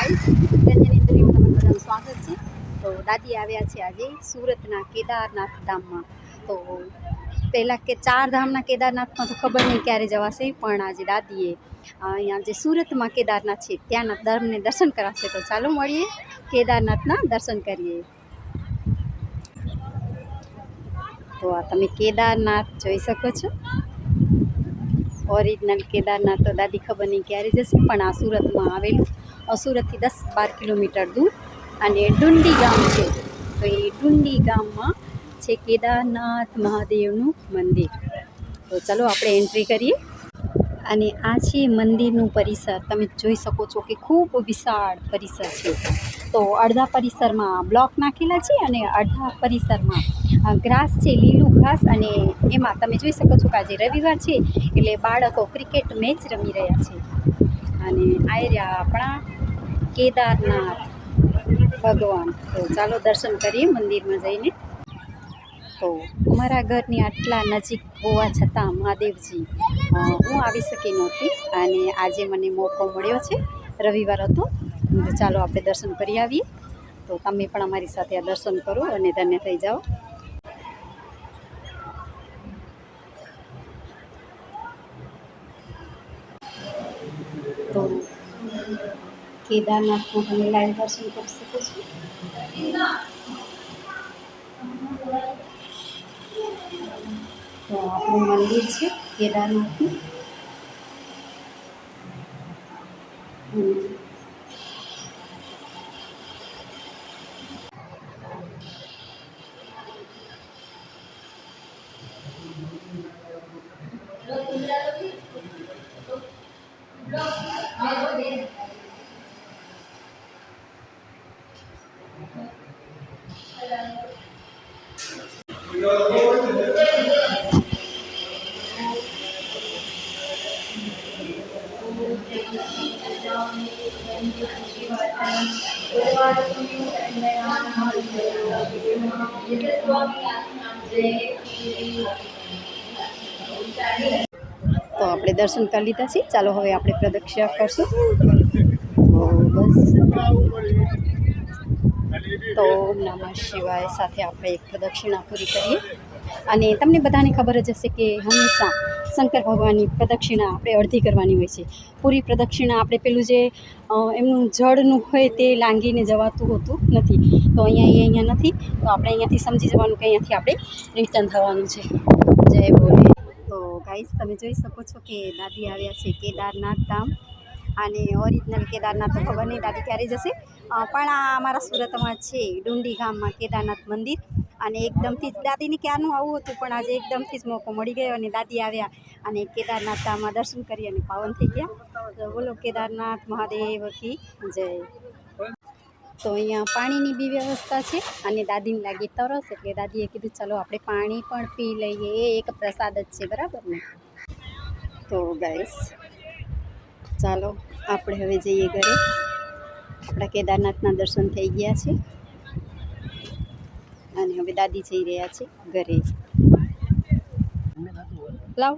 Guys, રંજની ઇન્ટરવ્યુમાં તમારું બધાનું સ્વાગત છે. તો દાદી આવ્યા છે આજે સુરતના કેદારનાથ ધામમાં. તો પહેલાં કે 4 ધામના કેદારનાથમાં તો ખબર નહીં ક્યારે જવાશે, પણ આજે દાદીએ અહીંયા જે સુરતમાં કેદારનાથ છે ત્યાંના ધામને દર્શન કરાવશે. તો ચાલો મળીએ, કેદારનાથના દર્શન કરીએ. તો આ તમે કેદારનાથ જોઈ શકો છો. ઓરિજિનલ કેદારનાથ તો દાદી ખબર નહીં ક્યારે જશે, પણ આ સુરતમાં આવેલું, સુરતથી 10-12 કિલોમીટર દૂર અને ડુંડી ગામ છે. તો એ ડુંડી ગામમાં છે કેદારનાથ મહાદેવનું મંદિર. તો ચલો આપણે એન્ટ્રી કરીએ. અને આ છે મંદિરનું પરિસર. તમે જોઈ શકો છો કે ખૂબ વિશાળ પરિસર છે. તો અડધા પરિસરમાં બ્લોક નાખેલા છે અને અડધા પરિસરમાં ગ્રાસ છે, લીલું ઘાસ. અને એમાં તમે જોઈ શકો છો કે આજે રવિવાર છે એટલે બાળકો ક્રિકેટ મેચ રમી રહ્યા છે. અને આ રહ્યા આપણા કેદારનાથ ભગવાન. તો ચાલો દર્શન કરીએ મંદિરમાં જઈને. તો અમારા ઘરની આટલા નજીક હોવા છતાં મહાદેવજી હું આવી શકી નહોતી, અને આજે મને મોકો મળ્યો છે, રવિવાર હતો. તો ચાલો આપણે દર્શન કરી આવીએ. તો તમે પણ અમારી સાથે આ દર્શન કરો અને ધન્ય થઈ જાઓ. તો કેદારનાથમાં તમે લાઈવ દર્શન કરી શકો છો. તો આપણું મંદિર છે કેદારનાથનું. તો આપણે દર્શન કરી લીધા છે. ચાલો હવે આપણે પ્રદક્ષિણા કરશું. તો ઓમ નમઃ શિવાય સાથે આપણે એક પ્રદક્ષિણા પૂરી કરીએ. અને તમને બધાને ખબર જ હશે કે હંમેશા શંકર ભગવાનની પ્રદક્ષિણા આપણે અડધી કરવાની હોય છે. પૂરી પ્રદક્ષિણા આપણે પેલું જે એમનું જળનું હોય તે લાંગીને જવાતું હોતું નથી. તો અહીંયા નથી. તો આપણે અહીંયાથી સમજી જવાનું કે અહીંયાથી આપણે રિટર્ન થવાનું છે. જય બોલે. તો ગાઈસ, તમે જોઈ શકો છો કે દાદી આવ્યા છે કેદારનાથ ધામ. અને ઓરિજિનલ કેદારનાથ તો ખબર નહીં દાદી ક્યારે જશે, પણ આ અમારા સુરતમાં છે ડુંડી ગામમાં કેદારનાથ મંદિર. અને એકદમથી જ દાદીને ક્યારનું આવું હતું, પણ આજે એકદમથી જ મોકો મળી ગયો અને દાદી આવ્યા અને કેદારનાથ ધામમાં દર્શન કરી અને પાવન થઈ ગયા. તો બોલો કેદારનાથ મહાદેવ કી જય. તો અહીંયા પાણીની બી વ્યવસ્થા છે. અને દાદીને લાગી તરસ, એટલે દાદીએ કીધું ચાલો આપણે પાણી પણ પી લઈએ, એ એક પ્રસાદ જ છે, બરાબર ને. તો ગાઈસ, ચાલો આપણે હવે જઈએ ઘરે. આપણા કેદારનાથના દર્શન થઈ ગયા છે અને હવે દાદી જઈ રહ્યા છે ઘરે. લાવ